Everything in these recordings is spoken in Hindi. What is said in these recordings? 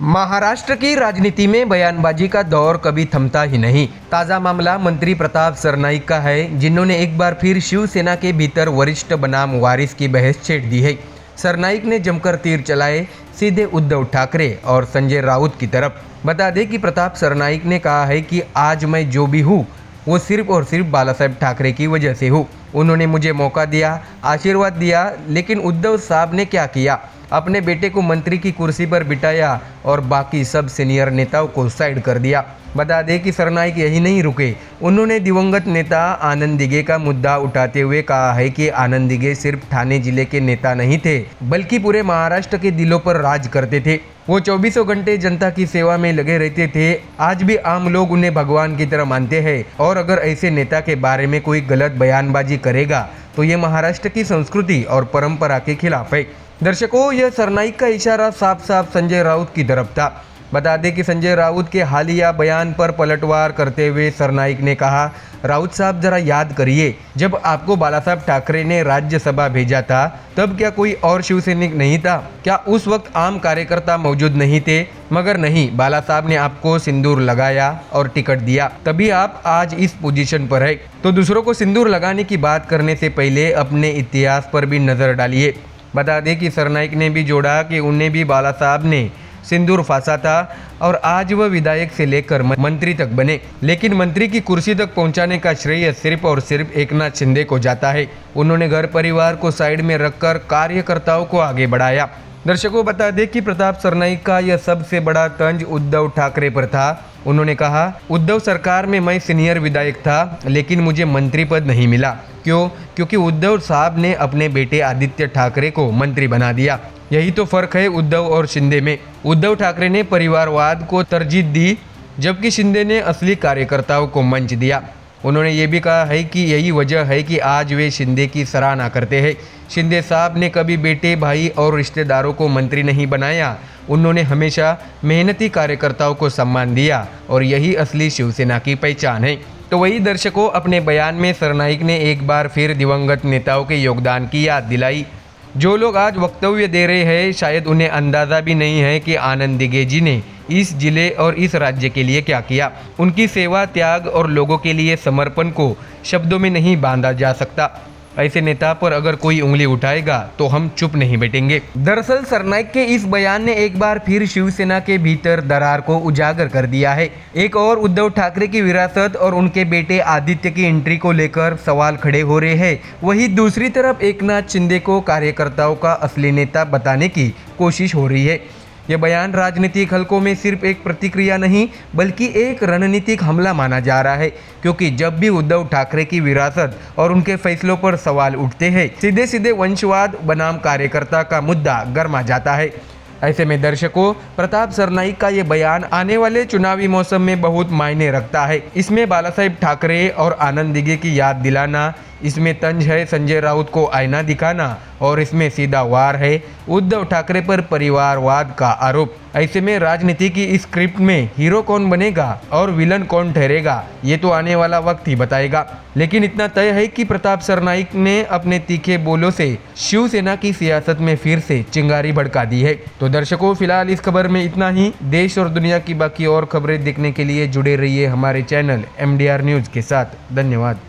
महाराष्ट्र की राजनीति में बयानबाजी का दौर कभी थमता ही नहीं। ताज़ा मामला मंत्री प्रताप सरनाईक का है, जिन्होंने एक बार फिर शिवसेना के भीतर वरिष्ठ बनाम वारिस की बहस छेड़ दी है। सरनाईक ने जमकर तीर चलाए सीधे उद्धव ठाकरे और संजय राउत की तरफ। बता दें कि प्रताप सरनाईक ने कहा है कि आज मैं जो भी हूँ वो सिर्फ और सिर्फ बाला साहेब ठाकरे की वजह से हूँ। उन्होंने मुझे मौका दिया, आशीर्वाद दिया, लेकिन उद्धव साहब ने क्या किया, अपने बेटे को मंत्री की कुर्सी पर बिठाया और बाकी सब सीनियर नेताओं को साइड कर दिया। बता दें कि सरनाईक यही नहीं रुके, उन्होंने दिवंगत नेता आनंद दिघे का मुद्दा उठाते हुए कहा है कि आनंद दिघे सिर्फ ठाणे जिले के नेता नहीं थे, बल्कि पूरे महाराष्ट्र के दिलों पर राज करते थे। वो 24 घंटे जनता की सेवा में लगे रहते थे। आज भी आम लोग उन्हें भगवान की तरह मानते हैं, और अगर ऐसे नेता के बारे में कोई गलत बयानबाजी करेगा तो ये महाराष्ट्र की संस्कृति और परंपरा के खिलाफ है। दर्शकों, यह सरनाईक का इशारा साफ साफ संजय राउत की तरफ था। बता दें कि संजय राउत के हालिया बयान पर पलटवार करते हुए सरनाईक ने कहा, राउत साहब जरा याद करिए, जब आपको बाला साहब ठाकरे ने राज्यसभा भेजा था तब क्या कोई और शिवसैनिक नहीं था? क्या उस वक्त आम कार्यकर्ता मौजूद नहीं थे? मगर नहीं, बाला साहब ने आपको सिंदूर लगाया और टिकट दिया, तभी आप आज इस पोजीशन पर है। तो दूसरों को सिंदूर लगाने की बात करने से पहले अपने इतिहास पर भी नजर डालिए। बता दें कि सरनाईक ने भी जोड़ा कि उन्हें भी बाला साहब ने सिंदूर फांसा था और आज वह विधायक से लेकर मंत्री तक बने, लेकिन मंत्री की कुर्सी तक पहुंचाने का श्रेय सिर्फ और सिर्फ एकनाथ शिंदे को जाता है। उन्होंने घर परिवार को साइड में रखकर कार्यकर्ताओं को आगे बढ़ाया। दर्शकों, बता दें कि प्रताप सरनाईक का यह सबसे बड़ा तंज उद्धव ठाकरे पर था। उन्होंने कहा, उद्धव सरकार में मैं सीनियर विधायक था, लेकिन मुझे मंत्री पद नहीं मिला। क्यों? क्योंकि उद्धव साहब ने अपने बेटे आदित्य ठाकरे को मंत्री बना दिया। यही तो फर्क है उद्धव और शिंदे में। उद्धव ठाकरे ने परिवारवाद को तरजीह दी, जबकि शिंदे ने असली कार्यकर्ताओं को मंच दिया। उन्होंने ये भी कहा है कि यही वजह है कि आज वे शिंदे की सराहना करते हैं। शिंदे साहब ने कभी बेटे, भाई और रिश्तेदारों को मंत्री नहीं बनाया। उन्होंने हमेशा मेहनती कार्यकर्ताओं को सम्मान दिया, और यही असली शिवसेना की पहचान है। तो वही दर्शकों, अपने बयान में सरनाईक ने एक बार फिर दिवंगत नेताओं के योगदान की याद दिलाई। जो लोग आज वक्तव्य दे रहे हैं, शायद उन्हें अंदाज़ा भी नहीं है कि आनंद दिघे जी ने इस जिले और इस राज्य के लिए क्या किया। उनकी सेवा, त्याग और लोगों के लिए समर्पण को शब्दों में नहीं बांधा जा सकता। ऐसे नेता पर अगर कोई उंगली उठाएगा तो हम चुप नहीं बैठेंगे। दरअसल सरनाईक के इस बयान ने एक बार फिर शिवसेना के भीतर दरार को उजागर कर दिया है। एक और उद्धव ठाकरे की विरासत और उनके बेटे आदित्य की एंट्री को लेकर सवाल खड़े हो रहे हैं। वहीं दूसरी तरफ एकनाथ शिंदे को कार्यकर्ताओं का असली नेता बताने की कोशिश हो रही है। यह बयान राजनीतिक हलकों में सिर्फ एक प्रतिक्रिया नहीं, बल्कि एक रणनीतिक हमला माना जा रहा है, क्योंकि जब भी उद्धव ठाकरे की विरासत और उनके फैसलों पर सवाल उठते हैं, सीधे सीधे वंशवाद बनाम कार्यकर्ता का मुद्दा गर्मा जाता है। ऐसे में दर्शकों, प्रताप सरनाईक का ये बयान आने वाले चुनावी मौसम में बहुत मायने रखता है। इसमें बाला साहेब ठाकरे और आनंद दिघे की याद दिलाना, इसमें तंज है संजय राउत को आईना दिखाना, और इसमें सीधा वार है उद्धव ठाकरे पर परिवारवाद का आरोप। ऐसे में राजनीति की इस स्क्रिप्ट में हीरो कौन बनेगा और विलन कौन ठहरेगा, ये तो आने वाला वक्त ही बताएगा। लेकिन इतना तय है कि प्रताप सरनाईक ने अपने तीखे बोलों से शिवसेना की सियासत में फिर से चिंगारी भड़का दी है। तो दर्शकों, फिलहाल इस खबर में इतना ही। देश और दुनिया की बाकी और खबरें देखने के लिए जुड़े रहिए हमारे चैनल MDR न्यूज़ के साथ। धन्यवाद।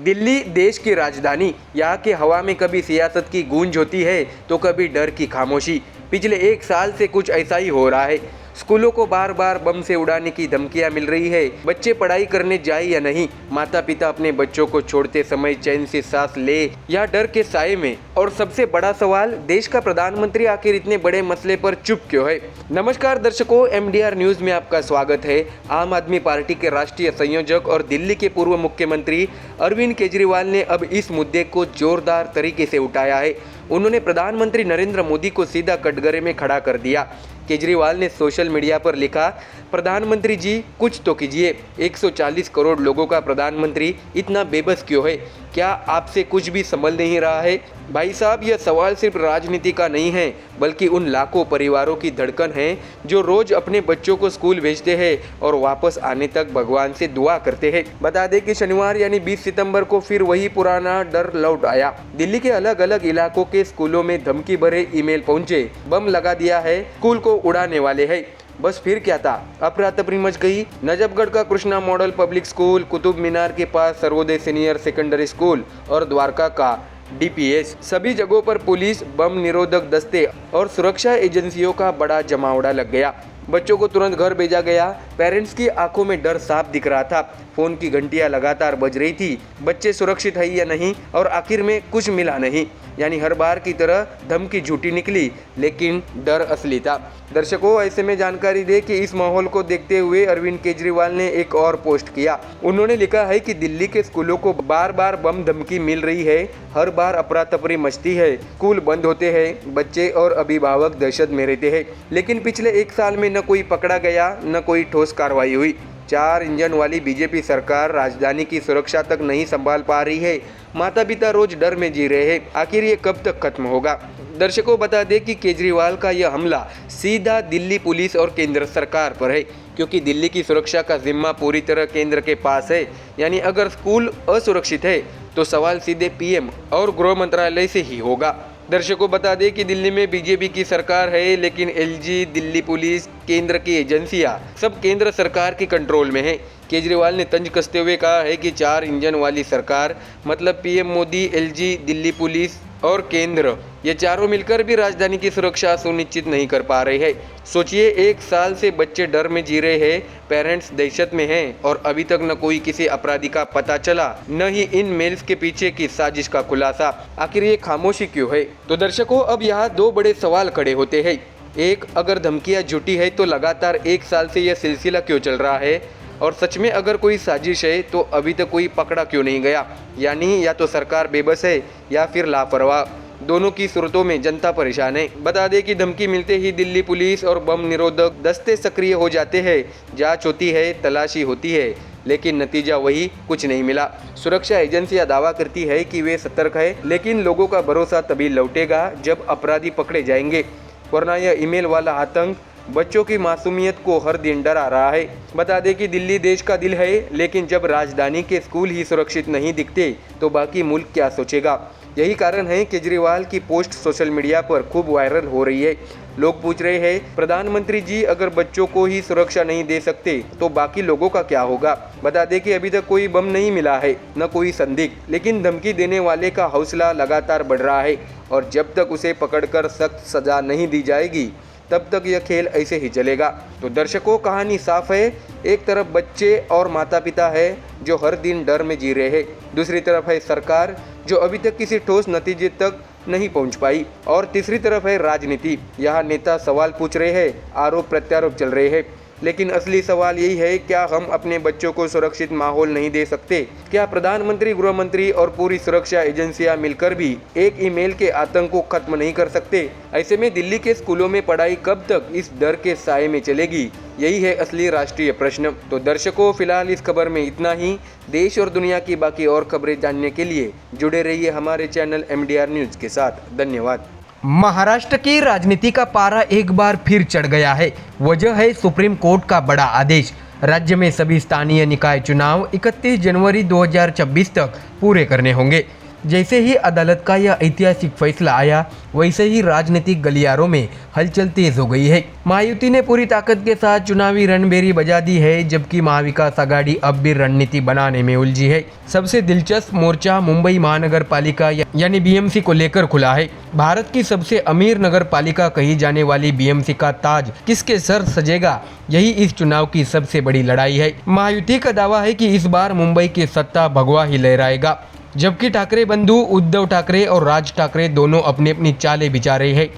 दिल्ली देश की राजधानी, यहाँ की हवा में कभी सियासत की गूंज होती है तो कभी डर की खामोशी। पिछले 1 साल से कुछ ऐसा ही हो रहा है। स्कूलों को बार बार बम से उड़ाने की धमकियां मिल रही है। बच्चे पढ़ाई करने जाए या नहीं, माता पिता अपने बच्चों को छोड़ते समय चैन से सांस ले या डर के साए में। और सबसे बड़ा सवाल, देश का प्रधानमंत्री आखिर इतने बड़े मसले पर चुप क्यों है? नमस्कार दर्शकों, MDR न्यूज़ में आपका स्वागत है। आम आदमी पार्टी के राष्ट्रीय संयोजक और दिल्ली के पूर्व मुख्यमंत्री अरविंद केजरीवाल ने अब इस मुद्दे को जोरदार तरीके से उठाया है। उन्होंने प्रधानमंत्री नरेंद्र मोदी को सीधा कटघरे में खड़ा कर दिया। केजरीवाल ने सोशल मीडिया पर लिखा, प्रधानमंत्री जी कुछ तो कीजिए। 140 करोड़ लोगों का प्रधानमंत्री इतना बेबस क्यों है? क्या आपसे कुछ भी संभल नहीं रहा है? भाई साहब, यह सवाल सिर्फ राजनीति का नहीं है, बल्कि उन लाखों परिवारों की धड़कन है जो रोज अपने बच्चों को स्कूल भेजते हैं और वापस आने तक भगवान से दुआ करते हैं। बता दें कि शनिवार यानी 20 सितंबर को फिर वही पुराना डर लौट आया। दिल्ली के अलग अलग इलाकों के स्कूलों में धमकी भरे ईमेल पहुंचे, बम लगा दिया है, स्कूल को उड़ाने वाले हैं। बस फिर क्या था, अफरा तफरी मच गई। नजफगढ़ का Krishna model public school, Qutub Minar के पास सर्वोदय सीनियर सेकेंडरी स्कूल और द्वारका का DPS, सभी जगहों पर पुलिस, बम निरोधक दस्ते और सुरक्षा एजेंसियों का बड़ा जमावड़ा लग गया। बच्चों को तुरंत घर भेजा गया। पेरेंट्स की आंखों में डर साफ दिख रहा था। फोन की घंटियां लगातार बज रही थी, बच्चे सुरक्षित है या नहीं, और आखिर में कुछ मिला नहीं। यानी हर बार की तरह धमकी झूठी निकली, लेकिन डर असली था। दर्शकों, ऐसे में जानकारी दे कि इस माहौल को देखते हुए अरविंद केजरीवाल ने एक और पोस्ट किया। उन्होंने लिखा है कि दिल्ली के स्कूलों को बार बार बम धमकी मिल रही है, हर बार अफरा तफरी मचती है, स्कूल बंद होते हैं, बच्चे और अभिभावक दहशत में रहते हैं। लेकिन पिछले 1 साल में न कोई पकड़ा गया, न कोई ठोस कार्रवाई हुई। 4 इंजन वाली बीजेपी सरकार राजधानी की सुरक्षा तक नहीं संभाल पा रही है। माता पिता रोज डर में जी रहे हैं। आखिर ये कब तक खत्म होगा? दर्शकों, बता दें कि केजरीवाल का यह हमला सीधा दिल्ली पुलिस और केंद्र सरकार पर है, क्योंकि दिल्ली की सुरक्षा का जिम्मा पूरी तरह केंद्र के पास है। यानी अगर स्कूल असुरक्षित है तो सवाल सीधे PM और गृह मंत्रालय से ही होगा। दर्शकों, बता दें कि दिल्ली में बीजेपी की सरकार है, लेकिन LG, दिल्ली पुलिस, केंद्र की एजेंसियां सब केंद्र सरकार के कंट्रोल में है। केजरीवाल ने तंज कसते हुए कहा है कि 4 इंजन वाली सरकार मतलब PM Modi, LG, Delhi police और केंद्र, ये चारों मिलकर भी राजधानी की सुरक्षा सुनिश्चित नहीं कर पा रहे हैं। सोचिए, 1 साल से बच्चे डर में जी रहे हैं, पेरेंट्स दहशत में हैं, और अभी तक न कोई किसी अपराधी का पता चला, न ही इन मेल्स के पीछे की साजिश का खुलासा। आखिर ये खामोशी क्यों है? तो दर्शकों, अब यहाँ 2 बड़े सवाल खड़े होते हैं। एक, अगर धमकियाँ झूठी है तो लगातार 1 साल से यह सिलसिला क्यों चल रहा है? और सच में अगर कोई साजिश है तो अभी तक कोई पकड़ा क्यों नहीं गया? यानी या तो सरकार बेबस है या फिर लापरवाह। दोनों की सूरतों में जनता परेशान है। बता दें कि धमकी मिलते ही दिल्ली पुलिस और बम निरोधक दस्ते सक्रिय हो जाते हैं। जांच होती है, तलाशी होती है, लेकिन नतीजा वही, कुछ नहीं मिला। सुरक्षा एजेंसियां दावा करती है कि वे सतर्क है, लेकिन लोगों का भरोसा तभी लौटेगा जब अपराधी पकड़े जाएंगे, वरना यह ईमेल वाला आतंक बच्चों की मासूमियत को हर दिन डरा रहा है। बता दें कि दिल्ली देश का दिल है, लेकिन जब राजधानी के स्कूल ही सुरक्षित नहीं दिखते तो बाकी मुल्क क्या सोचेगा? यही कारण है केजरीवाल की पोस्ट सोशल मीडिया पर खूब वायरल हो रही है। लोग पूछ रहे हैं, प्रधानमंत्री जी अगर बच्चों को ही सुरक्षा नहीं दे सकते तो बाकी लोगों का क्या होगा? बता दें कि अभी तक कोई बम नहीं मिला है, न कोई संदिग्ध, लेकिन धमकी देने वाले का हौसला लगातार बढ़ रहा है, और जब तक उसे पकड़कर सख्त सजा नहीं दी जाएगी तब तक यह खेल ऐसे ही चलेगा। तो दर्शकों, कहानी साफ है। एक तरफ बच्चे और माता पिता है जो हर दिन डर में जी रहे हैं, दूसरी तरफ है सरकार जो अभी तक किसी ठोस नतीजे तक नहीं पहुंच पाई, और तीसरी तरफ है राजनीति। यहाँ नेता सवाल पूछ रहे हैं, आरोप प्रत्यारोप चल रहे हैं, लेकिन असली सवाल यही है, क्या हम अपने बच्चों को सुरक्षित माहौल नहीं दे सकते? क्या प्रधानमंत्री, गृह मंत्री और पूरी सुरक्षा एजेंसियां मिलकर भी एक ईमेल के आतंक को खत्म नहीं कर सकते? ऐसे में दिल्ली के स्कूलों में पढ़ाई कब तक इस डर के साए में चलेगी? यही है असली राष्ट्रीय प्रश्न। तो दर्शकों, फिलहाल इस खबर में इतना ही। देश और दुनिया की बाकी और खबरें जानने के लिए जुड़े रहिए हमारे चैनल MDR न्यूज के साथ। धन्यवाद। महाराष्ट्र की राजनीति का पारा एक बार फिर चढ़ गया है। वजह है सुप्रीम कोर्ट का बड़ा आदेश। राज्य में सभी स्थानीय निकाय चुनाव 31 जनवरी 2026 तक पूरे करने होंगे। जैसे ही अदालत का यह ऐतिहासिक फैसला आया, वैसे ही राजनीतिक गलियारों में हलचल तेज हो गई है। महायुति ने पूरी ताकत के साथ चुनावी रणबेरी बजा दी है, जबकि महाविकास आघाड़ी अब भी रणनीति बनाने में उलझी है। सबसे दिलचस्प मोर्चा मुंबई महानगर पालिका यानी BMC को लेकर खुला है। भारत की सबसे अमीर नगर पालिका कही जाने वाली BMC का ताज किसके सर सजेगा, यही इस चुनाव की सबसे बड़ी लड़ाई है। महायुति का दावा है कि इस बार मुंबई की सत्ता भगवा ही लहराएगा, जबकि ठाकरे बंधु उद्धव ठाकरे और राज ठाकरे दोनों अपनी अपनी चालें बिछा रहे हैं।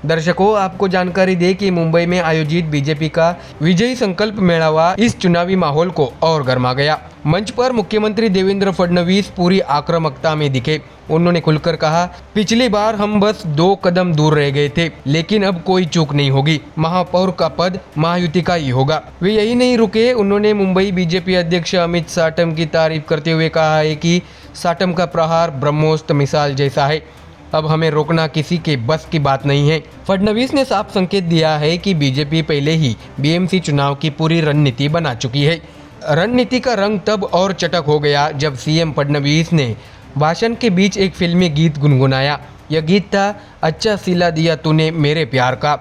दर्शकों, आपको जानकारी दे कि मुंबई में आयोजित बीजेपी का विजयी संकल्प मेळावा इस चुनावी माहौल को और गर्मा गया। मंच पर मुख्यमंत्री देवेंद्र फडणवीस पूरी आक्रामकता में दिखे। उन्होंने खुलकर कहा, पिछली बार हम बस 2 कदम दूर रह गए थे, लेकिन अब कोई चूक नहीं होगी। महापौर का पद महायुति का ही होगा। वे यही नहीं रुके, उन्होंने मुंबई बीजेपी अध्यक्ष अमित शाह की तारीफ करते हुए कहा है कि साटम का प्रहार ब्रह्मोस्त्र मिसाल जैसा है। अब हमें रोकना किसी के बस की बात नहीं है। फडणवीस ने साफ संकेत दिया है कि बीजेपी पहले ही बीएमसी चुनाव की पूरी रणनीति बना चुकी है। रणनीति का रंग तब और चटक हो गया जब सीएम फडणवीस ने भाषण के बीच एक फिल्मी गीत गुनगुनाया। यह गीत था अच्छा सिला दिया तूने मेरे प्यार का।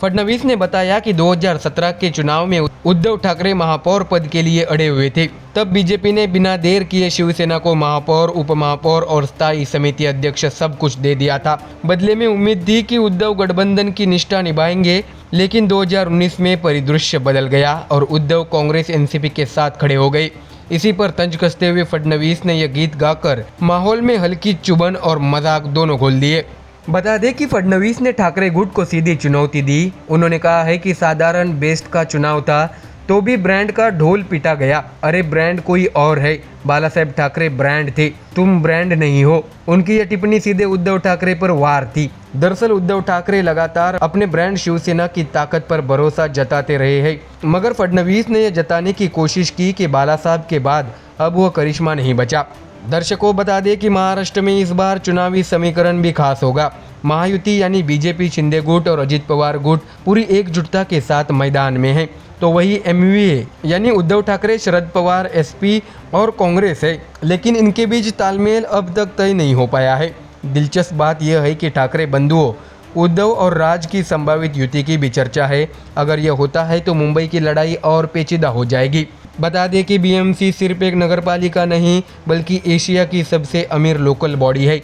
फडणवीस ने बताया कि 2017 के चुनाव में उद्धव ठाकरे महापौर पद के लिए अड़े हुए थे। तब बीजेपी ने बिना देर किए शिवसेना को महापौर, उपमहापौर और स्थायी समिति अध्यक्ष सब कुछ दे दिया था। बदले में उम्मीद थी कि उद्धव गठबंधन की निष्ठा निभाएंगे, लेकिन 2019 में परिदृश्य बदल गया और उद्धव कांग्रेस एनसीपी के साथ खड़े हो गए। इसी पर तंज कसते हुए फडणवीस ने यह गीत गाकर माहौल में हल्की चुभन और मजाक दोनों खोल दिए। बता दें कि फडणवीस ने ठाकरे गुट को सीधी चुनौती दी। उन्होंने कहा है कि साधारण बेस्ट का चुनाव था तो भी ब्रांड का ढोल पीटा गया। अरे ब्रांड कोई और है, बाला साहेब ठाकरे ब्रांड थे, तुम ब्रांड नहीं हो। उनकी यह टिप्पणी सीधे उद्धव ठाकरे पर वार थी। दरअसल उद्धव ठाकरे लगातार अपने ब्रांड शिवसेना की ताकत पर भरोसा जताते रहे हैं, मगर फडणवीस ने यह जताने की कोशिश की कि बाला साहब के बाद अब वह करिश्मा नहीं बचा। दर्शकों बता दें कि महाराष्ट्र में इस बार चुनावी समीकरण भी खास होगा। महायुति यानी बीजेपी, शिंदे गुट और अजित पवार गुट पूरी एकजुटता के साथ मैदान में है, तो वही एमवीए यानी उद्धव ठाकरे, शरद पवार, एसपी और कांग्रेस है। लेकिन इनके बीच तालमेल अब तक तय नहीं हो पाया है। दिलचस्प बात यह है कि ठाकरे बंधुओं उद्धव और राज की संभावित युति की भी चर्चा है। अगर यह होता है तो मुंबई की लड़ाई और पेचीदा हो जाएगी। बता दें कि बीएमसी सिर्फ एक नगरपालिका नहीं बल्कि एशिया की सबसे अमीर लोकल बॉडी है।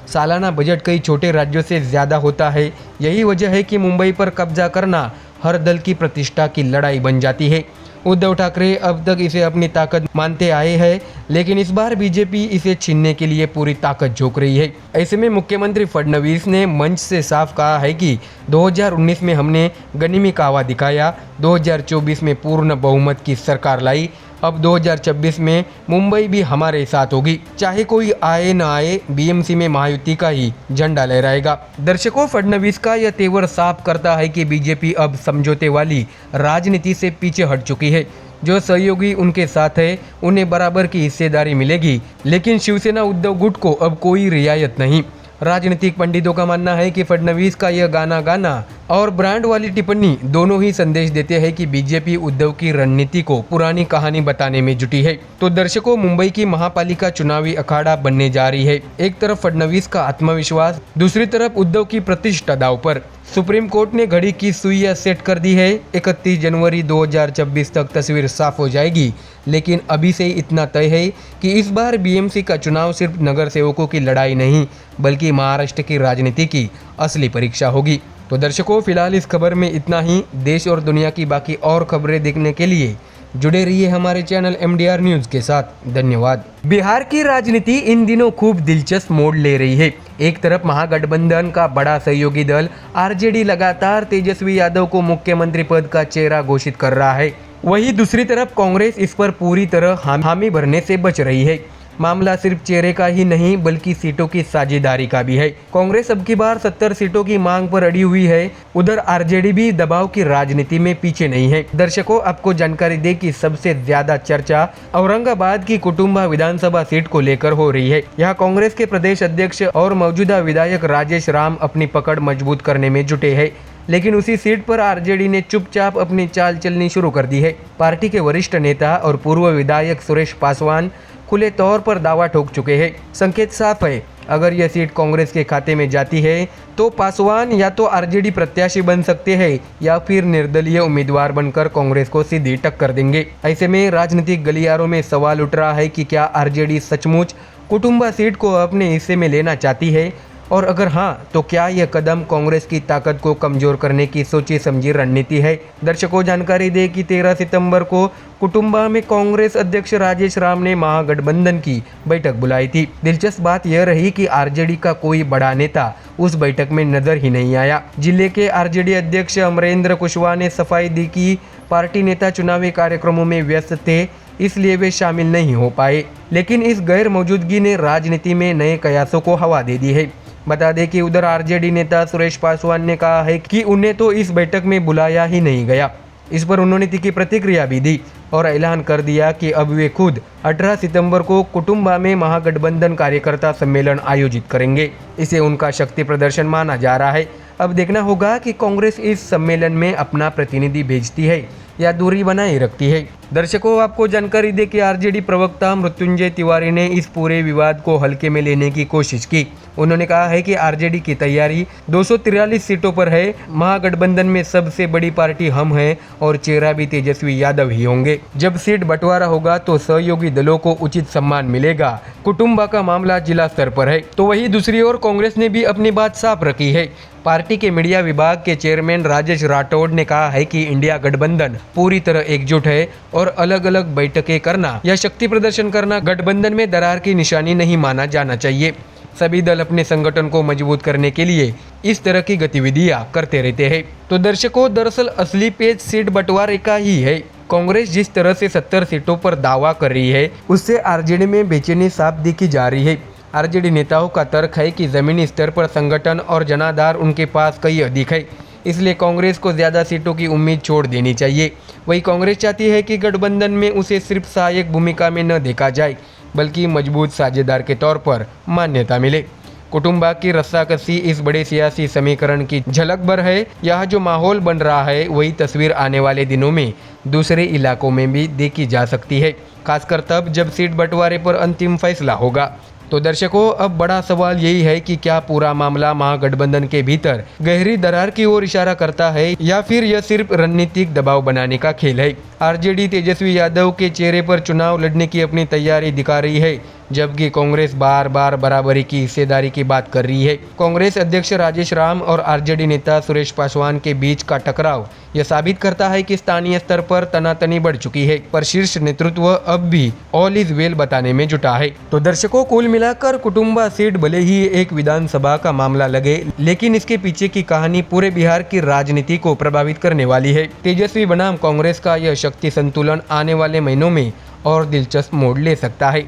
सालाना बजट कई छोटे राज्यों से ज़्यादा होता है। यही वजह है कि मुंबई पर कब्जा करना हर दल की प्रतिष्ठा की लड़ाई बन जाती है। उद्धव ठाकरे अब तक इसे अपनी ताकत मानते आए हैं, लेकिन इस बार बीजेपी इसे छीनने के लिए पूरी ताकत झोंक रही है। ऐसे में मुख्यमंत्री फडणवीस ने मंच से साफ कहा है कि 2019 में हमने गनीमी कावा दिखाया, 2024 में पूर्ण बहुमत की सरकार लाई, अब 2026 में मुंबई भी हमारे साथ होगी। चाहे कोई आए न आए, बीएमसी में महायुति का ही झंडा लहराएगा। दर्शकों, फडणवीस का यह तेवर साफ करता है कि बीजेपी अब समझौते वाली राजनीति से पीछे हट चुकी है। जो सहयोगी उनके साथ है उन्हें बराबर की हिस्सेदारी मिलेगी, लेकिन शिवसेना उद्धव गुट को अब कोई रियायत नहीं। राजनीतिक पंडितों का मानना है कि फडणवीस का यह गाना और ब्रांड वाली टिप्पणी दोनों ही संदेश देते हैं कि बीजेपी उद्धव की रणनीति को पुरानी कहानी बताने में जुटी है। तो दर्शकों, मुंबई की महापालिका चुनावी अखाड़ा बनने जा रही है। एक तरफ फडणवीस का आत्मविश्वास, दूसरी तरफ उद्धव की प्रतिष्ठा दांव पर। सुप्रीम कोर्ट ने घड़ी की सुइयां सेट कर दी है। 31 जनवरी 2026 तक तस्वीर साफ हो जाएगी, लेकिन अभी से इतना तय है कि इस बार बीएमसी का चुनाव सिर्फ नगर सेवकों की लड़ाई नहीं बल्कि महाराष्ट्र की राजनीति की असली परीक्षा होगी। तो दर्शकों, फिलहाल इस खबर में इतना ही। देश और दुनिया की बाकी और खबरें देखने के लिए जुड़े रहिए हमारे चैनल MDR न्यूज़ के साथ। धन्यवाद। बिहार की राजनीति इन दिनों खूब दिलचस्प मोड़ ले रही है। एक तरफ महागठबंधन का बड़ा सहयोगी दल आरजेडी लगातार तेजस्वी यादव को मुख्यमंत्री पद का चेहरा घोषित कर रहा है, वहीं दूसरी तरफ कांग्रेस इस पर पूरी तरह हामी भरने से बच रही है। मामला सिर्फ चेहरे का ही नहीं बल्कि सीटों की साझेदारी का भी है। कांग्रेस अब की बार 70 सीटों की मांग पर अड़ी हुई है। उधर आरजेडी भी दबाव की राजनीति में पीछे नहीं है। दर्शकों, आपको जानकारी दे कि सबसे ज्यादा चर्चा औरंगाबाद की कुटुंबा विधानसभा सीट को लेकर हो रही है। यहाँ कांग्रेस के प्रदेश अध्यक्ष और मौजूदा विधायक राजेश राम अपनी पकड़ मजबूत करने में जुटे हैं, लेकिन उसी सीट पर आरजेडी ने चुपचाप अपनी चाल चलनी शुरू कर दी है। पार्टी के वरिष्ठ नेता और पूर्व विधायक सुरेश पासवान खुले तौर पर दावा ठोक चुके हैं। संकेत साफ है, अगर यह सीट कांग्रेस के खाते में जाती है तो पासवान या तो आरजेडी प्रत्याशी बन सकते हैं या फिर निर्दलीय उम्मीदवार बनकर कांग्रेस को सीधी टक्कर देंगे। ऐसे में राजनीतिक गलियारों में सवाल उठ रहा है कि क्या आरजेडी सचमुच कुटुंबा सीट को अपने हिस्से में लेना चाहती है, और अगर हाँ तो क्या यह कदम कांग्रेस की ताकत को कमजोर करने की सोची समझी रणनीति है। दर्शकों, जानकारी दे कि 13 सितंबर को कुटुंबा में कांग्रेस अध्यक्ष राजेश राम ने महागठबंधन की बैठक बुलाई थी। दिलचस्प बात यह रही कि आरजेडी का कोई बड़ा नेता उस बैठक में नजर ही नहीं आया। जिले के आरजेडी अध्यक्ष अमरेंद्र कुशवाहा ने सफाई दी कि पार्टी नेता चुनावी कार्यक्रमों में व्यस्त थे, इसलिए वे शामिल नहीं हो पाए। लेकिन इस गैर मौजूदगी ने राजनीति में नए कयासों को हवा दे दी है। बता दें कि उधर आरजेडी नेता सुरेश पासवान ने कहा है कि उन्हें तो इस बैठक में बुलाया ही नहीं गया। इस पर उन्होंने तीखी प्रतिक्रिया भी दी। और ऐलान कर दिया कि अब वे खुद 18 सितंबर को कुटुंबा में महागठबंधन कार्यकर्ता सम्मेलन आयोजित करेंगे। इसे उनका शक्ति प्रदर्शन माना जा रहा है। अब देखना होगा कि कांग्रेस इस सम्मेलन में अपना प्रतिनिधि भेजती है या दूरी बनाए रखती है। दर्शकों, आपको जानकारी दे कि आरजेडी प्रवक्ता मृत्युंजय तिवारी ने इस पूरे विवाद को हल्के में लेने की कोशिश की। उन्होंने कहा है कि आरजेडी की तैयारी 243 सीटों पर है। महागठबंधन में सबसे बड़ी पार्टी हम हैं और चेहरा भी तेजस्वी यादव ही होंगे। जब सीट बंटवारा होगा तो सहयोगी दलों को उचित सम्मान मिलेगा। कुटुंबा का मामला जिला स्तर पर है। तो वही दूसरी ओर कांग्रेस ने भी अपनी बात साफ रखी है। पार्टी के मीडिया विभाग के चेयरमैन राजेश राठौड़ ने कहा है कि इंडिया गठबंधन पूरी तरह एकजुट है और अलग अलग बैठकें करना या शक्ति प्रदर्शन करना गठबंधन में दरार की निशानी नहीं माना जाना चाहिए। सभी दल अपने संगठन को मजबूत करने के लिए इस तरह की गतिविधियां करते रहते हैं। तो दर्शकों, दरअसल असली पेज सीट बंटवारे का ही है। कांग्रेस जिस तरह से 70 सीटों पर दावा कर रही है, उससे आरजेडी में बेचैनी साफ दिखी जा रही है। आरजेडी नेताओं का तर्क है कि जमीनी स्तर पर संगठन और जनाधार उनके पास कई अधिक है, इसलिए कांग्रेस को ज़्यादा सीटों की उम्मीद छोड़ देनी चाहिए। वही कांग्रेस चाहती है कि गठबंधन में उसे सिर्फ सहायक भूमिका में न देखा जाए, बल्कि मजबूत साझेदार के तौर पर मान्यता मिले। कुटुंबा की रस्साकसी इस बड़े सियासी समीकरण की झलक भर है। यह जो माहौल बन रहा है, वही तस्वीर आने वाले दिनों में दूसरे इलाकों में भी देखी जा सकती है, खासकर तब जब सीट बंटवारे पर अंतिम फैसला होगा। तो दर्शकों, अब बड़ा सवाल यही है कि क्या पूरा मामला महागठबंधन के भीतर गहरी दरार की ओर इशारा करता है या फिर यह सिर्फ रणनीतिक दबाव बनाने का खेल है। आरजेडी तेजस्वी यादव के चेहरे पर चुनाव लड़ने की अपनी तैयारी दिखा रही है, जबकि कांग्रेस बार बार बराबरी की हिस्सेदारी की बात कर रही है। कांग्रेस अध्यक्ष राजेश राम और आरजेडी नेता सुरेश पासवान के बीच का टकराव यह साबित करता है कि स्थानीय स्तर पर तनातनी बढ़ चुकी है, पर शीर्ष नेतृत्व अब भी ऑल इज वेल बताने में जुटा है। तो दर्शकों, कुल मिलाकर कुटुंबा सीट भले ही एक विधानसभा का मामला लगे, लेकिन इसके पीछे की कहानी पूरे बिहार की राजनीति को प्रभावित करने वाली है। तेजस्वी बनाम कांग्रेस का यह शक्ति संतुलन आने वाले महीनों में और दिलचस्प मोड़ ले सकता है।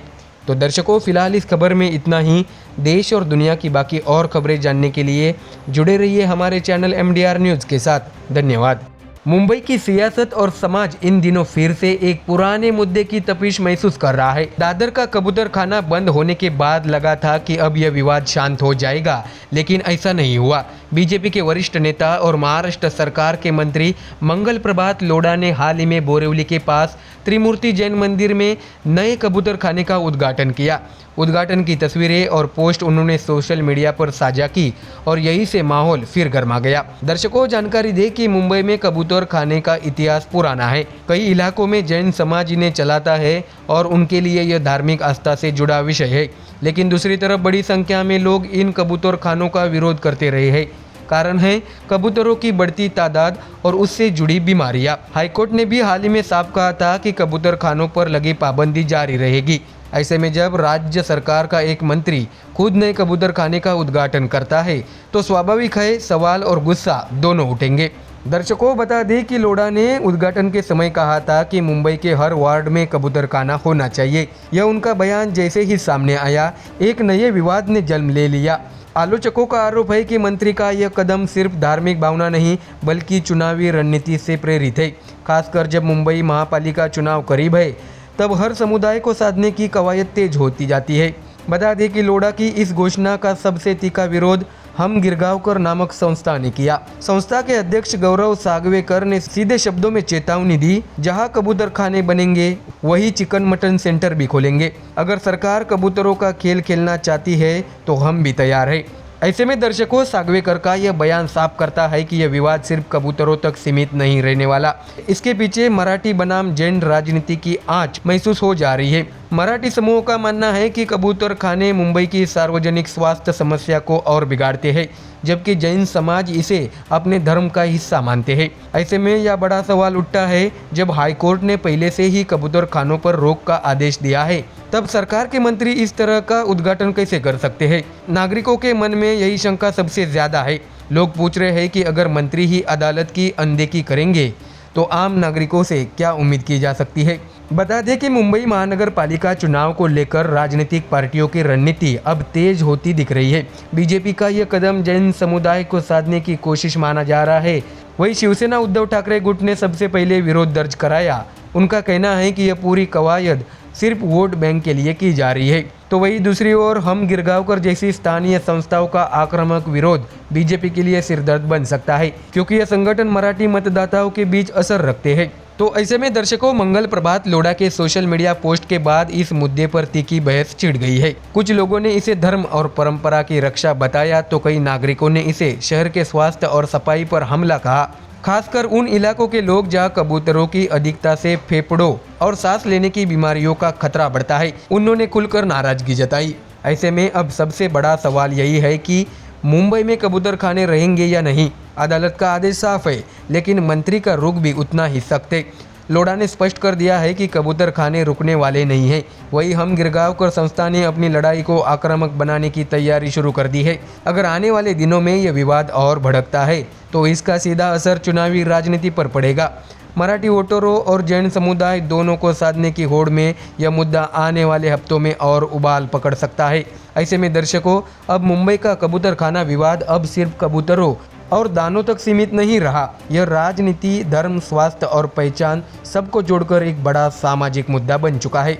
तो दर्शकों, फिलहाल इस खबर में इतना ही। देश और दुनिया की बाकी और खबरें जानने के लिए जुड़े रहिए हमारे चैनल MDR न्यूज़ के साथ। धन्यवाद। मुंबई की सियासत और समाज इन दिनों फिर से एक पुराने मुद्दे की तपिश महसूस कर रहा है। दादर का कबूतर खाना बंद होने के बाद लगा था कि अब यह विवाद शांत हो जाएगा, लेकिन ऐसा नहीं हुआ। बीजेपी के वरिष्ठ नेता और महाराष्ट्र सरकार के मंत्री मंगल प्रभात लोढ़ा ने हाल ही में बोरिवली के पास त्रिमूर्ति जैन मंदिर में नए कबूतर खाने का उद्घाटन किया। उद्घाटन की तस्वीरें और पोस्ट उन्होंने सोशल मीडिया पर साझा की और यही से माहौल फिर गर्मा गया। दर्शकों, जानकारी दे कि मुंबई में कबूतर खाने का इतिहास पुराना है। कई इलाकों में जैन समाज इन्हें चलाता है और उनके लिए यह धार्मिक आस्था से जुड़ा विषय है। लेकिन दूसरी तरफ बड़ी संख्या में लोग इन कबूतर खानों का विरोध करते रहे हैं। कारण है कबूतरों की बढ़ती तादाद और उससे जुड़ी बीमारियां। हाईकोर्ट ने भी हाल ही में साफ कहा था कि कबूतर खानों पर लगी पाबंदी जारी रहेगी। ऐसे में जब राज्य सरकार का एक मंत्री खुद नए कबूतर खाने का उद्घाटन करता है, तो स्वाभाविक है सवाल और गुस्सा दोनों उठेंगे। दर्शकों, बता दें कि लोढ़ा ने उद्घाटन के समय कहा था कि मुंबई के हर वार्ड में कबूतर खाना होना चाहिए। यह उनका बयान जैसे ही सामने आया, एक नए विवाद ने जन्म ले लिया। आलोचकों का आरोप है कि मंत्री का यह कदम सिर्फ धार्मिक भावना नहीं, बल्कि चुनावी रणनीति से प्रेरित है। खासकर जब मुंबई महापालिका चुनाव करीब है, तब हर समुदाय को साधने की कवायद तेज होती जाती है। बता दें कि लोढ़ा की इस घोषणा का सबसे तीखा विरोध हम गिरगांवकर नामक संस्था ने किया। संस्था के अध्यक्ष गौरव सागवेकर ने सीधे शब्दों में चेतावनी दी, जहां कबूतर खाने बनेंगे वही चिकन मटन सेंटर भी खोलेंगे। अगर सरकार कबूतरों का खेल खेलना चाहती है तो हम भी तैयार हैं। ऐसे में दर्शकों, सागवेकर का यह बयान साफ करता है कि यह विवाद सिर्फ कबूतरों तक सीमित नहीं रहने वाला। इसके पीछे मराठी बनाम जैन राजनीति की आंच महसूस हो जा रही है। मराठी समूह का मानना है कि कबूतर खाने मुंबई की सार्वजनिक स्वास्थ्य समस्या को और बिगाड़ते हैं, जबकि जैन समाज इसे अपने धर्म का हिस्सा मानते हैं। ऐसे में यह बड़ा सवाल उठता है, जब हाईकोर्ट ने पहले से ही कबूतर खानों पर रोक का आदेश दिया है, तब सरकार के मंत्री इस तरह का उद्घाटन कैसे कर सकते हैं? नागरिकों के मन में यही शंका सबसे ज्यादा है। लोग पूछ रहे हैं कि अगर मंत्री ही अदालत की अनदेखी करेंगे तो आम नागरिकों से क्या उम्मीद की जा सकती है? बता दें कि मुंबई महानगर पालिका चुनाव को लेकर राजनीतिक पार्टियों की रणनीति अब तेज होती दिख रही है। बीजेपी का यह कदम जैन समुदाय को साधने की कोशिश माना जा रहा है। वहीं शिवसेना उद्धव ठाकरे गुट ने सबसे पहले विरोध दर्ज कराया। उनका कहना है कि यह पूरी कवायद सिर्फ वोट बैंक के लिए की जा रही है। तो वही दूसरी ओर हम गिरगांवकर जैसी स्थानीय संस्थाओं का आक्रामक विरोध बीजेपी के लिए सिरदर्द बन सकता है, क्योंकि यह संगठन मराठी मतदाताओं के बीच असर रखते हैं। तो ऐसे में दर्शकों, मंगल प्रभात लोढ़ा के सोशल मीडिया पोस्ट के बाद इस मुद्दे पर तीखी बहस छिड़ गई है। कुछ लोगों ने इसे धर्म और परंपरा की रक्षा बताया, तो कई नागरिकों ने इसे शहर के स्वास्थ्य और सफाई पर हमला कहा। खासकर उन इलाकों के लोग जहां कबूतरों की अधिकता से फेफड़ों और सांस लेने की बीमारियों का खतरा बढ़ता है, उन्होंने खुलकर नाराजगी जताई। ऐसे में अब सबसे बड़ा सवाल यही है कि मुंबई में कबूतर खाने रहेंगे या नहीं। अदालत का आदेश साफ है, लेकिन मंत्री का रुख भी उतना ही सख्त है। लोढ़ा ने स्पष्ट कर दिया है कि कबूतर खाने रुकने वाले नहीं हैं। वही हम गिरगांवकर संस्था ने अपनी लड़ाई को आक्रामक बनाने की तैयारी शुरू कर दी है। अगर आने वाले दिनों में यह विवाद और भड़कता है तो इसका सीधा असर चुनावी राजनीति पर पड़ेगा। मराठी वोटरों और जैन समुदाय दोनों को साधने की होड़ में यह मुद्दा आने वाले हफ्तों में और उबाल पकड़ सकता है। ऐसे में दर्शकों, अब मुंबई का कबूतर खाना विवाद अब सिर्फ कबूतरों और दानों तक सीमित नहीं रहा। यह राजनीति, धर्म, स्वास्थ्य और पहचान सबको जोड़कर एक बड़ा सामाजिक मुद्दा बन चुका है।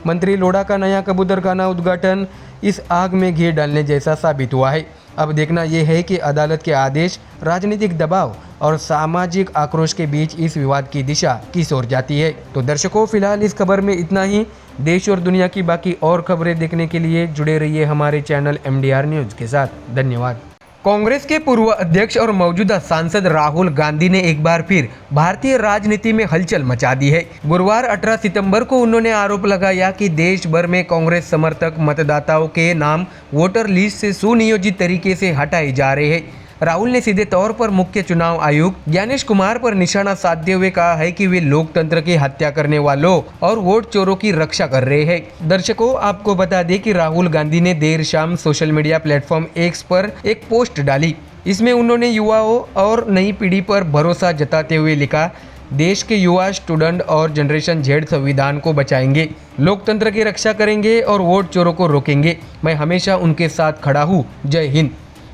मंत्री लोढ़ा का नया कबूतरखाना उद्घाटन इस आग में घी डालने जैसा साबित हुआ है। अब देखना यह है कि अदालत के आदेश, राजनीतिक दबाव और सामाजिक आक्रोश के बीच इस विवाद की दिशा किस ओर जाती है। तो दर्शकों, फिलहाल इस खबर में इतना ही। देश और दुनिया की बाकी और खबरें देखने के लिए जुड़े रहिए हमारे चैनल MDR न्यूज़ के साथ। धन्यवाद। कांग्रेस के पूर्व अध्यक्ष और मौजूदा सांसद राहुल गांधी ने एक बार फिर भारतीय राजनीति में हलचल मचा दी है। गुरुवार 18 सितंबर को उन्होंने आरोप लगाया कि देश भर में कांग्रेस समर्थक मतदाताओं के नाम वोटर लिस्ट से सुनियोजित तरीके से हटाए जा रहे हैं। राहुल ने सीधे तौर पर मुख्य चुनाव आयुक्त ज्ञानेश कुमार पर निशाना साधते हुए कहा है कि वे लोकतंत्र की हत्या करने वालों और वोट चोरों की रक्षा कर रहे हैं। दर्शकों, आपको बता दें कि राहुल गांधी ने देर शाम सोशल मीडिया प्लेटफॉर्म एक्स पर एक पोस्ट डाली। इसमें उन्होंने युवाओं और नई पीढ़ी पर भरोसा जताते हुए लिखा, देश के युवा, स्टूडेंट और जनरेशन जेड संविधान को बचाएंगे, लोकतंत्र की रक्षा करेंगे और वोट चोरों को रोकेंगे। मैं हमेशा उनके साथ खड़ा हूँ। जय हिंद।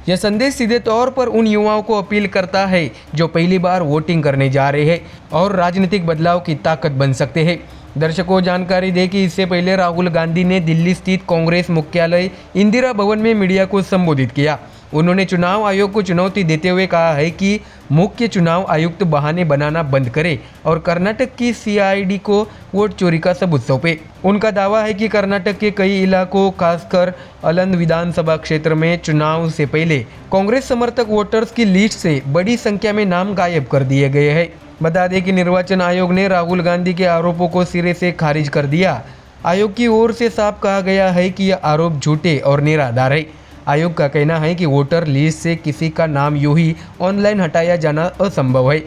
यह संदेश सीधे तौर पर उन युवाओं को अपील करता है जो पहली बार वोटिंग करने जा रहे हैं और राजनीतिक बदलाव की ताकत बन सकते हैं। दर्शकों, जानकारी दें कि इससे पहले राहुल गांधी ने दिल्ली स्थित कांग्रेस मुख्यालय इंदिरा भवन में मीडिया को संबोधित किया। उन्होंने चुनाव आयोग को चुनौती देते हुए कहा है कि मुख्य चुनाव आयुक्त बहाने बनाना बंद करे और कर्नाटक की CID को वोट चोरी का सबूत सौंपे। उनका दावा है कि कर्नाटक के कई इलाकों, खासकर अलंद विधानसभा क्षेत्र में चुनाव से पहले कांग्रेस समर्थक वोटर्स की लिस्ट से बड़ी संख्या में नाम गायब कर दिए गए हैं। बता दें कि निर्वाचन आयोग ने राहुल गांधी के आरोपों को सिरे से खारिज कर दिया। आयोग की ओर से साफ कहा गया है कि यह आरोप झूठे और निराधार है। आयोग का कहना है कि वोटर लिस्ट से किसी का नाम यूं ही ऑनलाइन हटाया जाना असंभव है।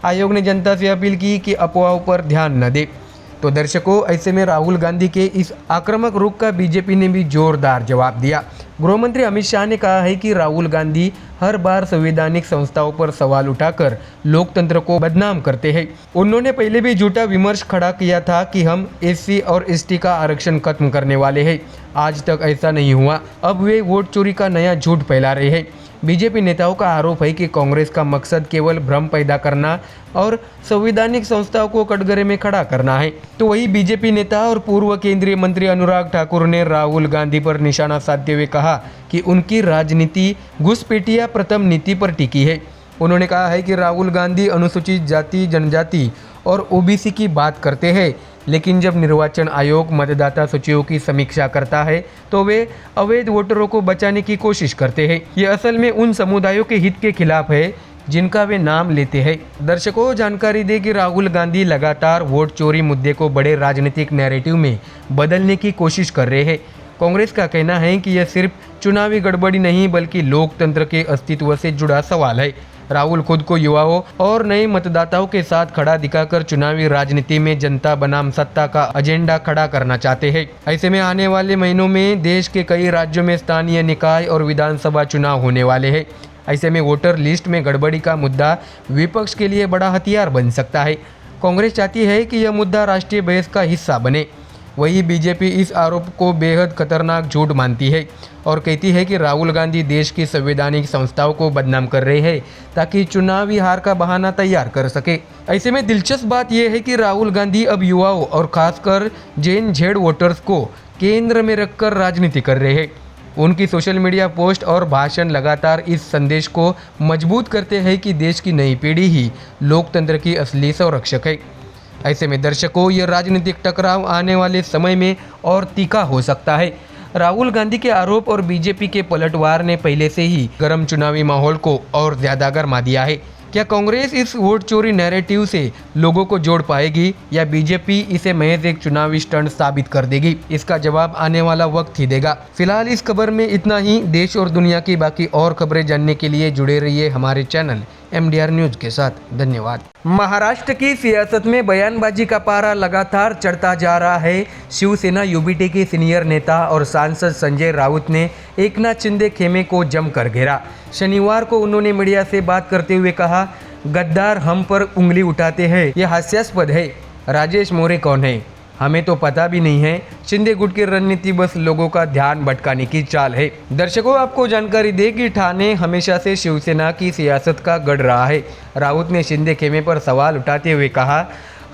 आयोग ने जनता से अपील की कि अफवाहों पर ध्यान न दे। तो दर्शकों, ऐसे में राहुल गांधी के इस आक्रामक रुख का बीजेपी ने भी जोरदार जवाब दिया। गृह मंत्री अमित शाह ने कहा है कि राहुल गांधी हर बार संवैधानिक संस्थाओं पर सवाल उठाकर लोकतंत्र को बदनाम करते हैं। उन्होंने पहले भी झूठा विमर्श खड़ा किया था कि हम SC और ST का आरक्षण खत्म करने वाले हैं। आज तक ऐसा नहीं हुआ। अब वे वोट चोरी का नया झूठ फैला रहे हैं। बीजेपी नेताओं का आरोप है कि कांग्रेस का मकसद केवल भ्रम पैदा करना और संवैधानिक संस्थाओं को कटघरे में खड़ा करना है। तो वही बीजेपी नेता और पूर्व केंद्रीय मंत्री अनुराग ठाकुर ने राहुल गांधी पर निशाना साधते हुए कहा कि उनकी राजनीति घुसपैठिया प्रथम नीति पर टिकी है। उन्होंने कहा है कि राहुल गांधी अनुसूचित जाति, जनजाति और OBC की बात करते हैं, लेकिन जब निर्वाचन आयोग मतदाता सूचियों की समीक्षा करता है तो वे अवैध वोटरों को बचाने की कोशिश करते हैं। ये असल में उन समुदायों के हित के खिलाफ है जिनका वे नाम लेते हैं। दर्शकों, जानकारी दें कि राहुल गांधी लगातार वोट चोरी मुद्दे को बड़े राजनीतिक नैरेटिव में बदलने की कोशिश कर रहे हैं। कांग्रेस का कहना है कि यह सिर्फ चुनावी गड़बड़ी नहीं बल्कि लोकतंत्र के अस्तित्व से जुड़ा सवाल है। राहुल खुद को युवाओं और नए मतदाताओं के साथ खड़ा दिखाकर चुनावी राजनीति में जनता बनाम सत्ता का एजेंडा खड़ा करना चाहते हैं। ऐसे में आने वाले महीनों में देश के कई राज्यों में स्थानीय निकाय और विधानसभा चुनाव होने वाले हैं। ऐसे में वोटर लिस्ट में गड़बड़ी का मुद्दा विपक्ष के लिए बड़ा हथियार बन सकता है। कांग्रेस चाहती है कि यह मुद्दा राष्ट्रीय बहस का हिस्सा बने। वही बीजेपी इस आरोप को बेहद खतरनाक झूठ मानती है और कहती है कि राहुल गांधी देश की संवैधानिक संस्थाओं को बदनाम कर रहे हैं ताकि चुनावी हार का बहाना तैयार कर सके। ऐसे में दिलचस्प बात यह है कि राहुल गांधी अब युवाओं और खासकर जेन झेड वोटर्स को केंद्र में रखकर राजनीति कर रहे हैं। उनकी सोशल मीडिया पोस्ट और भाषण लगातार इस संदेश को मजबूत करते हैं कि देश की नई पीढ़ी ही लोकतंत्र की असली संरक्षक है। ऐसे में दर्शकों, यह राजनीतिक टकराव आने वाले समय में और तीखा हो सकता है। राहुल गांधी के आरोप और बीजेपी के पलटवार ने पहले से ही गर्म चुनावी माहौल को और ज्यादा गर्मा दिया है। क्या कांग्रेस इस वोट चोरी नैरेटिव से लोगों को जोड़ पाएगी या बीजेपी इसे महज एक चुनावी स्टंट साबित कर देगी? इसका जवाब आने वाला वक्त ही देगा। फिलहाल इस खबर में इतना ही। देश और दुनिया की बाकी और खबरें जानने के लिए जुड़े रहिए हमारे चैनल MDR न्यूज के साथ। धन्यवाद। महाराष्ट्र की सियासत में बयानबाजी का पारा लगातार चढ़ता जा रहा है। शिवसेना UBT के सीनियर नेता और सांसद संजय राउत ने एकनाथ शिंदे खेमे को जमकर घेरा। शनिवार को उन्होंने मीडिया से बात करते हुए कहा, गद्दार हम पर उंगली उठाते हैं, यह हास्यास्पद है। राजेश मोरे कौन है? हमें तो पता भी नहीं है। शिंदे गुट की रणनीति बस लोगों का ध्यान भटकाने की चाल है। दर्शकों, आपको जानकारी दे कि ठाणे हमेशा से शिवसेना की सियासत का गढ़ रहा है। राउत ने शिंदे खेमे पर सवाल उठाते हुए कहा,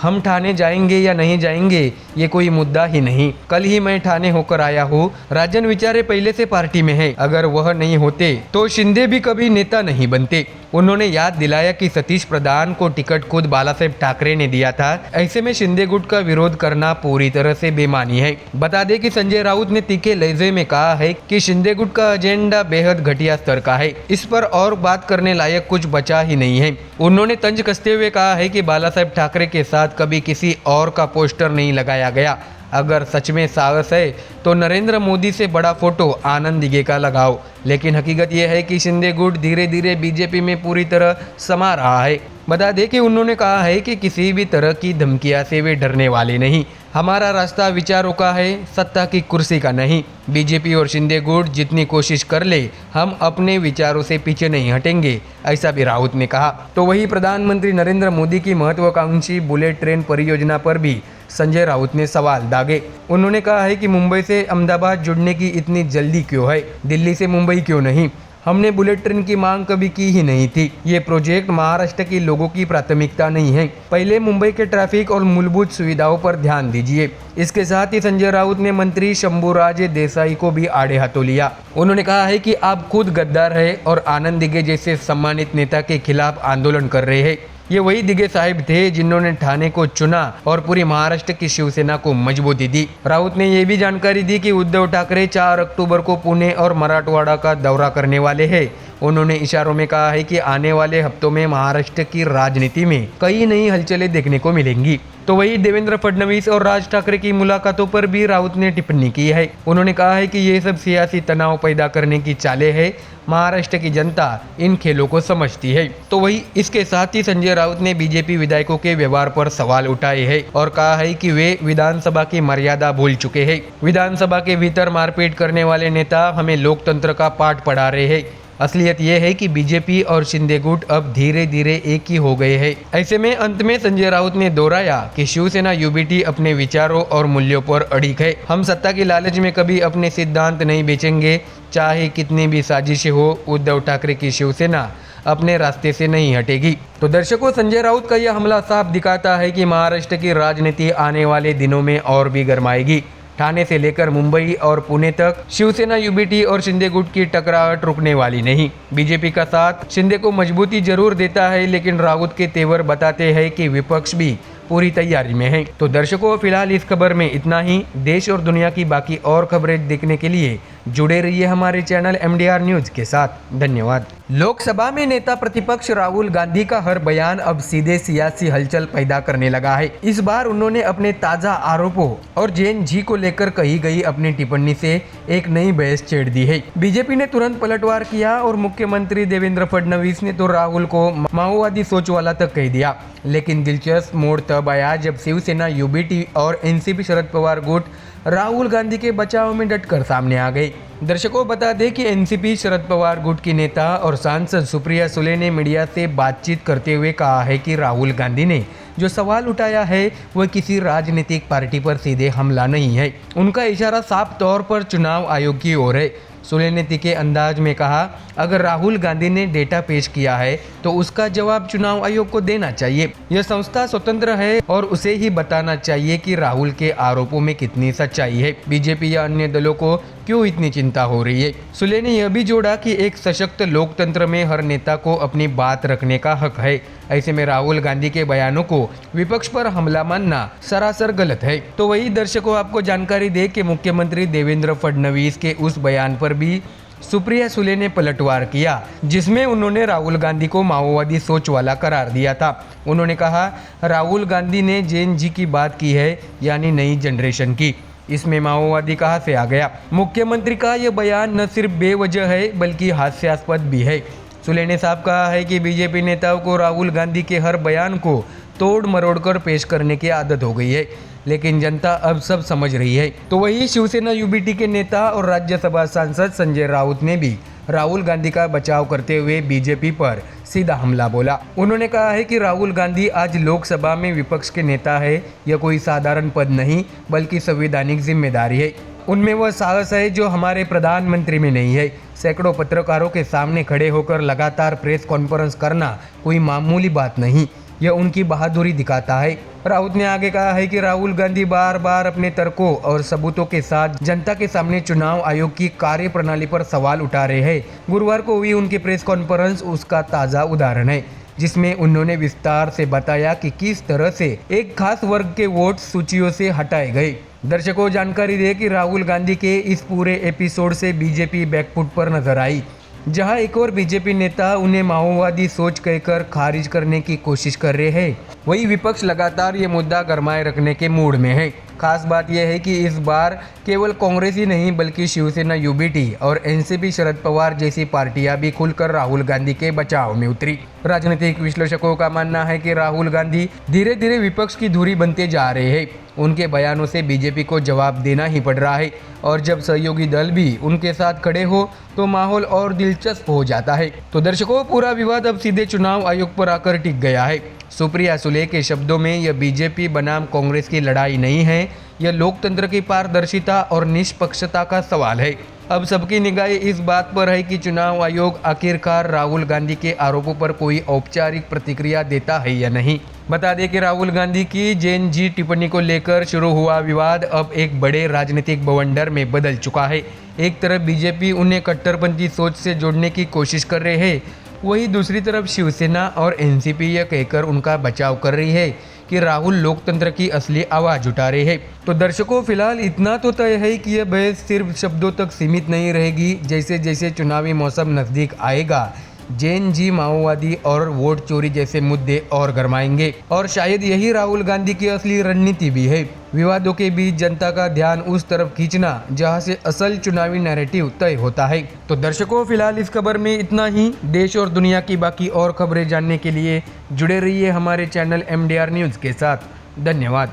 हम ठाणे जाएंगे या नहीं जाएंगे ये कोई मुद्दा ही नहीं। कल ही मैं ठाणे होकर आया हूँ। राजन विचारे पहले से पार्टी में है। अगर वह नहीं होते तो शिंदे भी कभी नेता नहीं बनते। उन्होंने याद दिलाया कि सतीश प्रधान को टिकट खुद बालासाहेब ठाकरे ने दिया था। ऐसे में शिंदे गुट का विरोध करना पूरी तरह से बेमानी है। बता दें कि संजय राउत ने तीखे लहजे में कहा है कि शिंदे गुट का एजेंडा बेहद घटिया स्तर का है। इस पर और बात करने लायक कुछ बचा ही नहीं है। उन्होंने तंज कसते हुए कहा है कि बालासाहेब ठाकरे के साथ कभी किसी और का पोस्टर नहीं लगाया गया। अगर सच में साहस है तो नरेंद्र मोदी से बड़ा फोटो आनंद दिघे का लगाओ। लेकिन हकीकत यह है कि शिंदे गुट धीरे धीरे बीजेपी में पूरी तरह समा रहा है। बता दें कि उन्होंने कहा है कि किसी भी तरह की धमकियां से वे डरने वाले नहीं। हमारा रास्ता विचारों का है, सत्ता की कुर्सी का नहीं। बीजेपी और शिंदे गुट जितनी कोशिश कर ले, हम अपने विचारों से पीछे नहीं हटेंगे, ऐसा भी राउत ने कहा। तो वही प्रधानमंत्री नरेंद्र मोदी की महत्वाकांक्षी बुलेट ट्रेन परियोजना पर भी संजय राउत ने सवाल दागे। उन्होंने कहा है कि मुंबई से अहमदाबाद जुड़ने की इतनी जल्दी क्यों है, दिल्ली से मुंबई क्यों नहीं? हमने बुलेट ट्रेन की मांग कभी की ही नहीं थी। ये प्रोजेक्ट महाराष्ट्र के लोगों की प्राथमिकता नहीं है। पहले मुंबई के ट्रैफिक और मूलभूत सुविधाओं पर ध्यान दीजिए। इसके साथ ही संजय राउत ने मंत्री शंभूराज देसाई को भी आड़े हाथों लिया। उन्होंने कहा है कि आप खुद गद्दार है और आनंद दिघे जैसे सम्मानित नेता के खिलाफ आंदोलन कर रहे हैं। ये वही दिघे साहिब थे जिन्होंने ठाणे को चुना और पूरी महाराष्ट्र की शिवसेना को मजबूती दी। राउत ने यह भी जानकारी दी कि उद्धव ठाकरे 4 अक्टूबर को पुणे और मराठवाड़ा का दौरा करने वाले हैं। उन्होंने इशारों में कहा है कि आने वाले हफ्तों में महाराष्ट्र की राजनीति में कई नई हलचलें देखने को मिलेंगी। तो वही देवेंद्र फडणवीस और राज ठाकरे की मुलाकातों पर भी राउत ने टिप्पणी की है। उन्होंने कहा है कि ये सब सियासी तनाव पैदा करने की चालें हैं। महाराष्ट्र की जनता इन खेलों को समझती है। तो वही इसके साथ ही संजय राउत ने बीजेपी विधायकों के व्यवहार पर सवाल उठाए हैं और कहा है कि वे विधानसभा की मर्यादा भूल चुके हैं। विधानसभा के भीतर मारपीट करने वाले नेता हमें लोकतंत्र का पाठ पढ़ा रहे हैं। असलियत यह है कि बीजेपी और शिंदे गुट अब धीरे धीरे एक ही हो गए हैं। ऐसे में अंत में संजय राउत ने दोहराया कि शिवसेना UBT अपने विचारों और मूल्यों पर अड़िग है। हम सत्ता की लालच में कभी अपने सिद्धांत नहीं बेचेंगे, चाहे कितनी भी साजिशें हो। उद्धव ठाकरे की शिवसेना अपने रास्ते से नहीं हटेगी। तो दर्शकों, संजय राउत का यह हमला साफ दिखाता है कि महाराष्ट्र की राजनीति आने वाले दिनों में और भी गर्माएगी। ठाणे से लेकर मुंबई और पुणे तक शिवसेना UBT और शिंदे गुट की टकराहट रुकने वाली नहीं। बीजेपी का साथ शिंदे को मजबूती जरूर देता है, लेकिन राउत के तेवर बताते हैं कि विपक्ष भी पूरी तैयारी में है। तो दर्शकों, फिलहाल इस खबर में इतना ही। देश और दुनिया की बाकी और खबरें देखने के लिए जुड़े रहिए हमारे चैनल MDR न्यूज के साथ। धन्यवाद। लोकसभा में नेता प्रतिपक्ष राहुल गांधी का हर बयान अब सीधे सियासी हलचल पैदा करने लगा है। इस बार उन्होंने अपने ताजा आरोपों और जैन जी को लेकर कही गई अपनी टिप्पणी से एक नई बहस छेड़ दी है। बीजेपी ने तुरंत पलटवार किया और मुख्यमंत्री देवेंद्र फडणवीस ने तो राहुल को माओवादी सोच वाला तक कह दिया। लेकिन दिलचस्प मोड़ तब आया जब शिवसेना UBT और NCP शरद पवार गुट राहुल गांधी के बचाव में डटकर सामने आ गए। दर्शकों बता दें कि एनसीपी शरद पवार गुट की नेता और सांसद सुप्रिया सुले ने मीडिया से बातचीत करते हुए कहा है कि राहुल गांधी ने जो सवाल उठाया है वह किसी राजनीतिक पार्टी पर सीधे हमला नहीं है। उनका इशारा साफ तौर पर चुनाव आयोग की ओर है। सुले ने तीखे अंदाज में कहा, अगर राहुल गांधी ने डेटा पेश किया है तो उसका जवाब चुनाव आयोग को देना चाहिए। यह संस्था स्वतंत्र है और उसे ही बताना चाहिए कि राहुल के आरोपों में कितनी सच्चाई है। बीजेपी या अन्य दलों को क्यों इतनी चिंता हो रही है। सुले ने यह भी जोड़ा कि एक सशक्त लोकतंत्र में हर नेता को अपनी बात रखने का हक है। ऐसे में राहुल गांधी के बयानों को विपक्ष पर हमला मानना सरासर गलत है। तो वही दर्शकों आपको जानकारी दे कि मुख्यमंत्री देवेंद्र फडणवीस के उस बयान पर भी सुप्रिया सुले ने पलटवार किया, जिसमें उन्होंने राहुल गांधी को माओवादी सोच वाला करार दिया था। उन्होंने कहा, राहुल गांधी ने जैन जी की बात की है, यानी नई जनरेशन की। इसमें माओवादी कहाँ से आ गया। मुख्यमंत्री का यह बयान न सिर्फ बेवजह है बल्कि हास्यास्पद भी है। सुले ने साफ कहा है कि बीजेपी नेताओं को राहुल गांधी के हर बयान को तोड़ मरोड़ कर पेश करने की आदत हो गई है, लेकिन जनता अब सब समझ रही है। तो वही शिवसेना यूबीटी के नेता और राज्यसभा सांसद संजय राउत ने भी राहुल गांधी का बचाव करते हुए बीजेपी पर सीधा हमला बोला। उन्होंने कहा है कि राहुल गांधी आज लोकसभा में विपक्ष के नेता है। यह कोई साधारण पद नहीं बल्कि संवैधानिक जिम्मेदारी है। उनमें वह साहस है जो हमारे प्रधानमंत्री में नहीं है। सैकड़ों पत्रकारों के सामने खड़े होकर लगातार प्रेस कॉन्फ्रेंस करना कोई मामूली बात नहीं, यह उनकी बहादुरी दिखाता है। राउत ने आगे कहा है कि राहुल गांधी बार बार अपने तर्कों और सबूतों के साथ जनता के सामने चुनाव आयोग की कार्यप्रणाली पर सवाल उठा रहे हैं। गुरुवार को हुई उनकी प्रेस कॉन्फ्रेंस उसका ताज़ा उदाहरण है, जिसमें उन्होंने विस्तार से बताया कि किस तरह से एक खास वर्ग के वोट सूचियों से हटाए गए। दर्शकों जानकारी दे कि राहुल गांधी के इस पूरे एपिसोड से बीजेपी बैकफुट पर नजर आई, जहां एक और बीजेपी नेता उन्हें माओवादी सोच कहकर खारिज करने की कोशिश कर रहे हैं, वही विपक्ष लगातार ये मुद्दा गरमाए रखने के मूड में है। खास बात यह है कि इस बार केवल कांग्रेस ही नहीं बल्कि शिवसेना यूबीटी और एनसीपी शरद पवार जैसी पार्टियां भी खुलकर राहुल गांधी के बचाव में उतरी। राजनीतिक विश्लेषकों का मानना है कि राहुल गांधी धीरे धीरे विपक्ष की धुरी बनते जा रहे हैं। उनके बयानों से बीजेपी को जवाब देना ही पड़ रहा है और जब सहयोगी दल भी उनके साथ खड़े हो तो माहौल और दिलचस्प हो जाता है। तो दर्शकों पूरा विवाद अब सीधे चुनाव आयोग पर आकर टिक गया है। सुप्रिया सुले के शब्दों में यह बीजेपी बनाम कांग्रेस की लड़ाई नहीं है, यह लोकतंत्र की पारदर्शिता और निष्पक्षता का सवाल है। अब सबकी निगाहें इस बात पर है कि चुनाव आयोग आखिरकार राहुल गांधी के आरोपों पर कोई औपचारिक प्रतिक्रिया देता है या नहीं। बता दें कि राहुल गांधी की जैन जी टिप्पणी को लेकर शुरू हुआ विवाद अब एक बड़े राजनीतिक बवंडर में बदल चुका है। एक तरफ बीजेपी उन्हें कट्टरपंथी सोच से जोड़ने की कोशिश कर रहे हैं, वहीं दूसरी तरफ शिवसेना और एनसीपी यह कहकर उनका बचाव कर रही है कि राहुल लोकतंत्र की असली आवाज़ उठा रहे हैं। तो दर्शकों फिलहाल इतना तो तय है कि यह बहस सिर्फ शब्दों तक सीमित नहीं रहेगी। जैसे जैसे चुनावी मौसम नज़दीक आएगा, जैन जी, माओवादी और वोट चोरी जैसे मुद्दे और गरमाएंगे और शायद यही राहुल गांधी की असली रणनीति भी है, विवादों के बीच जनता का ध्यान उस तरफ खींचना जहां से असल चुनावी नैरेटिव तय होता है। तो दर्शकों फिलहाल इस खबर में इतना ही। देश और दुनिया की बाकी और खबरें जानने के लिए जुड़े रहिए हमारे चैनल MDR न्यूज़ के साथ। धन्यवाद।